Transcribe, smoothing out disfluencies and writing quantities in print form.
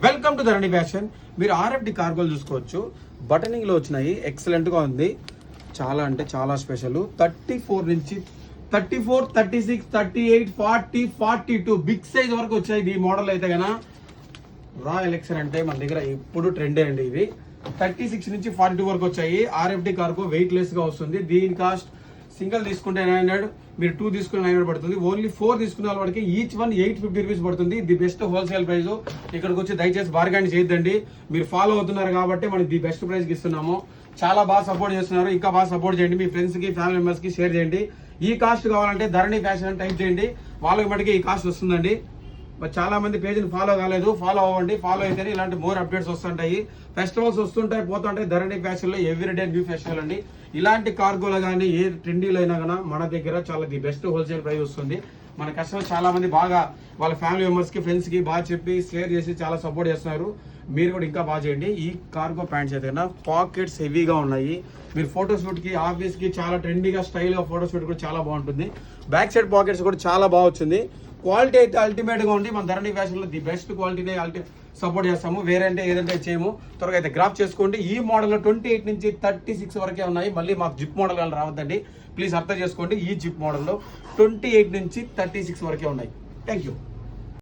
Welcome to Dharani fashion. మీరు RFD కార్గోలు చూసుకోవచ్చు. Buttoning లో వచ్చినాయి, ఎక్సలెంట్ గా ఉంది. చాలా అంటే చాలా స్పెషల్. 34 నుంచి 34, 36, 38, 40, 42 బిగ్ సైజ్ వరకు వచ్చాయి. ఈ మోడల్ అయితే గన రా ఎలక్షన్ అంటే మన దగ్గర ఎప్పుడు ట్రెండే అండి. ఇది 36 నుంచి 42 వరకు వచ్చాయి. ఆర్ఎఫ్డి కార్గో వెయిట్ లెస్ గా వస్తుంది. దీని కాస్ట్ సింగిల్ తీసుకుంటే 900, మీరు 2 తీసుకుని 900 పడుతుంది. ఓన్లీ 4 తీసుకున్న వాళ్ళకి ఈచ్ వన్ 850 రూపీస్ పడుతుంది. The best wholesale price. ఇక్కడికి వచ్చి దయచేసి బార్గెన్ చేయొద్దండి. మీరు ఫాలో అవుతున్నారు కాబట్టి మనం ది బెస్ట్ ప్రైస్ కి ఇస్తున్నాము. చాలా బాగా సపోర్ట్ చేస్తున్నారు. ఇంకా బాగా సపోర్ట్ చేయండి. మీ ఫ్రెండ్స్ కి, ఫ్యామిలీ మెంబర్స్ కి షేర్ చేయండి. ఈ కాస్ట్ కావాలంటే ధరణి ఫ్యాషన్ అని టైప్ చేయండి. వాళ్ళకి మటుకి ఈ కాస్ట్ వస్తుందండి. చాలా మంది పేజీని ఫాలో కాలేదు, ఫాలో అవ్వండి. ఫాలో అయితేనే ఇలాంటి మోర్ అప్డేట్స్ వస్తుంటాయి. ఫెస్టివల్స్ వస్తుంటాయి, పోతుంటాయి. ధరణి ఫ్యాషన్ లో ఎవ్రీడే న్యూ ఫెస్టివల్ అండి. ఇలాంటి కార్గోలు కానీ ఏ ట్రెండీలో అయినా కానీ మన దగ్గర చాలా ది బెస్ట్ హోల్సేల్ ప్రైస్ వస్తుంది. మన కస్టమర్స్ చాలా మంది బాగా వాళ్ళ ఫ్యామిలీ మెంబర్స్ కి, ఫ్రెండ్స్ కి బాగా చెప్పి షేర్ చేసి చాలా సపోర్ట్ చేస్తున్నారు. మీరు కూడా ఇంకా బాగా చేయండి. ఈ కార్గో ప్యాంట్స్ అయితే కన్నా పాకెట్స్ హెవీగా ఉన్నాయి. మీరు ఫోటోషూట్ కి, ఆఫీస్ కి చాలా ట్రెండీగా స్టైల్ గా ఫోటోషూట్ కూడా చాలా బాగుంటుంది. బ్యాక్ సైడ్ పాకెట్స్ కూడా చాలా బాగా వచ్చింది. క్వాలిటీ అయితే అల్టిమేట్ గా ఉంది. మన ధరణి ఫ్యాషన్ లో ది బెస్ట్ క్వాలిటీనే సపోర్ట్ చేస్తాము. వేరే అంటే ఏదంటే చేయము. త్వరగా అయితే గ్రాఫ్ చేసుకోండి. ఈ మోడల్ లో 28 నుంచి 36 వరకే ఉన్నాయి. మళ్ళీ మాకు జిప్ మోడల్ కానీ రావద్దండి, ప్లీజ్ అర్థం చేసుకోండి. ఈ జిప్ మోడల్ లో 28 నుంచి 36 వరకే ఉన్నాయి. Thank you.